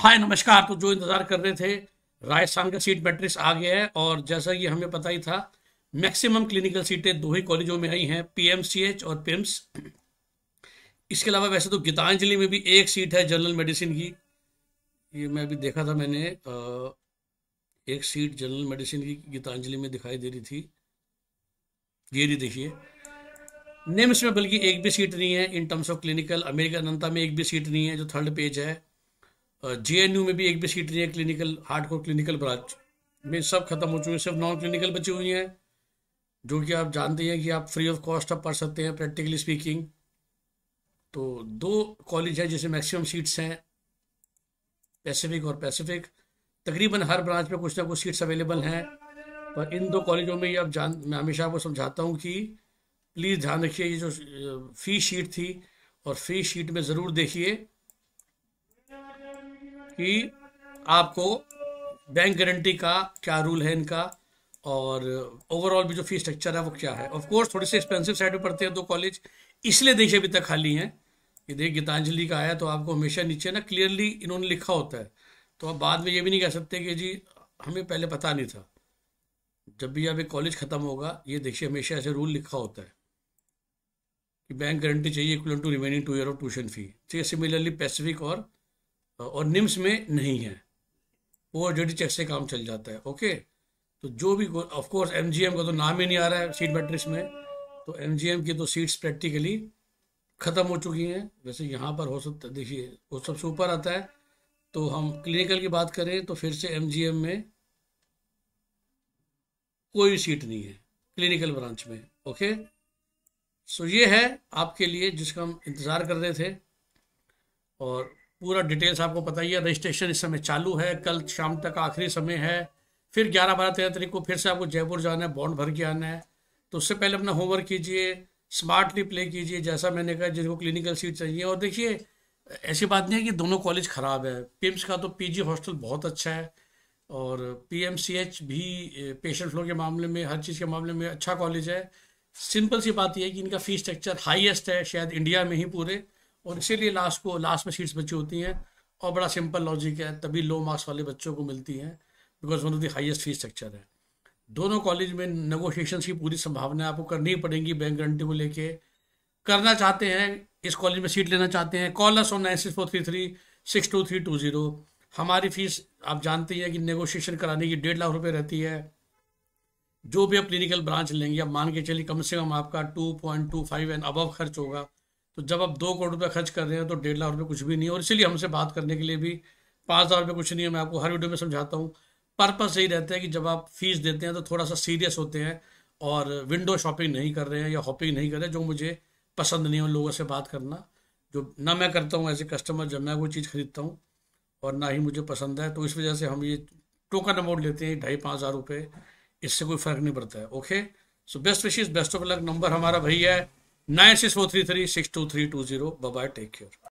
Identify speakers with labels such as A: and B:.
A: हाय नमस्कार। तो जो इंतजार कर रहे थे, राजस्थान का सीट मैट्रिक्स आ गया है और जैसा कि हमें पता ही था, मैक्सिमम क्लिनिकल सीटें दो ही कॉलेजों में आई हैं, पीएमसीएच और पिम्स। इसके अलावा वैसे तो गीतांजलि में भी एक सीट है जनरल मेडिसिन की। ये मैं अभी देखा था मैंने, एक सीट जनरल मेडिसिन की गीतांजलि में दिखाई दे रही थी। ये नहीं देखिए, निम्स में बल्कि एक भी सीट नहीं है in terms of clinical. American अनंता में एक भी सीट नहीं है जो थर्ड पेज है। जेएनयू में भी एक भी सीट नहीं है क्लिनिकल, हार्डकोर क्लिनिकल ब्रांच में सब खत्म हो चुके हैं, सिर्फ नॉन क्लिनिकल बची हुई हैं, जो कि आप जानते हैं कि आप फ्री ऑफ कॉस्ट आप पढ़ सकते हैं प्रैक्टिकली स्पीकिंग। तो दो कॉलेज है जिसमें मैक्सिमम सीट्स हैं, पैसिफिक और पैसिफिक। तकरीबन हर ब्रांच में कुछ ना कुछ सीट्स अवेलेबल हैं, पर इन दो कॉलेजों में ये आप मैं हमेशा आपको समझाता हूँ कि प्लीज़ ध्यान रखिए, ये जो फी शीट थी और फी शीट में ज़रूर देखिए कि आपको बैंक गारंटी का क्या रूल है इनका, और ओवरऑल भी जो फी स्ट्रक्चर है वो क्या है। ऑफ कोर्स थोड़ी सी एक्सपेंसिव साइड में पड़ते हैं दो कॉलेज, इसलिए देखिए अभी तक खाली हैं। ये देखिए गीतांजलि का आया तो आपको हमेशा नीचे ना क्लियरली इन्होंने लिखा होता है, तो आप बाद में ये भी नहीं कह सकते कि जी हमें पहले पता नहीं था। जब भी आप एक कॉलेज ख़त्म होगा, ये देखिए हमेशा ऐसे रूल लिखा होता है कि बैंक गारंटी चाहिए equal to remaining 2 year of tuition fee. ठीक, सिमिलरली पैसिफिक और निम्स में नहीं है, वो ऑलरेडी चेक से काम चल जाता है। ओके, तो जो भी ऑफ कोर्स एमजीएम का तो नाम ही नहीं आ रहा है सीट मैट्रिक्स में, तो एमजीएम की तो सीट्स प्रैक्टिकली ख़त्म हो चुकी हैं। वैसे यहाँ पर हो सकता है, देखिए वो सबसे ऊपर आता है। तो हम क्लिनिकल की बात करें तो फिर से एमजीएम में कोई सीट नहीं है क्लिनिकल ब्रांच में। ओके, सो ये है आपके लिए जिसका हम इंतज़ार कर रहे थे, और पूरा डिटेल्स आपको पता ही है। रजिस्ट्रेशन इस समय चालू है, कल शाम तक आखिरी समय है। फिर 11, 12, 13 तारीख को फिर से आपको जयपुर जाना है, बॉन्ड भर के आना है। तो उससे पहले अपना होमवर्क कीजिए, स्मार्टली प्ले कीजिए, जैसा मैंने कहा जिनको क्लिनिकल सीट चाहिए। और देखिए ऐसी बात नहीं है कि दोनों कॉलेज ख़राब है। पिम्स का तो पीजी हॉस्टल बहुत अच्छा है, और पीएमसीएच भी पेशेंट फ्लो के मामले में, हर चीज़ के मामले में अच्छा कॉलेज है। सिंपल सी बात यह है कि इनका फीस स्ट्रक्चर हाईएस्ट है शायद इंडिया में ही पूरे, और इसीलिए लास्ट में सीट्स बची होती हैं। और बड़ा सिंपल लॉजिक है, तभी लो मार्क्स वाले बच्चों को मिलती हैं, because one of the highest fees structure है। दोनों कॉलेज में नेगोशिएशन की पूरी संभावना आपको करनी ही पड़ेगी बैंक गारंटी को लेके। करना चाहते हैं, इस कॉलेज में सीट लेना चाहते हैं, कॉल अस ऑन 9643362320। हमारी फीस आप जानते हैं कि नेगोशिएशन कराने की 1.5 लाख रुपए रहती है। जो भी आप क्लिनिकल ब्रांच लेंगे, आप मान के चलिए कम से कम आपका 2.25 एंड अबव खर्च होगा। तो जब आप 2 करोड़ रुपये खर्च कर रहे हैं तो 1.5 लाख रुपये कुछ भी नहीं है। और इसीलिए हमसे बात करने के लिए भी 5,000 रुपये कुछ नहीं है। मैं आपको हर वीडियो में समझाता हूँ, पर्पस यही रहता है कि जब आप फीस देते हैं तो थोड़ा सा सीरियस होते हैं, और विंडो शॉपिंग नहीं कर रहे हैं या हॉपिंग नहीं कर रहे हैं, जो मुझे पसंद नहीं है उन लोगों से बात करना, जो ना मैं करता हूँ एज ए कस्टमर जब मैं कोई चीज़ खरीदता हूँ, और ना ही मुझे पसंद है। तो इस वजह से हम ये टोकन अमाउंट लेते हैं 2,500-5,000 रुपये, इससे कोई फ़र्क नहीं पड़ता है। Okay, so best wishes, best of luck. Number हमारा भैया है 9643362320। Bye bye, take care.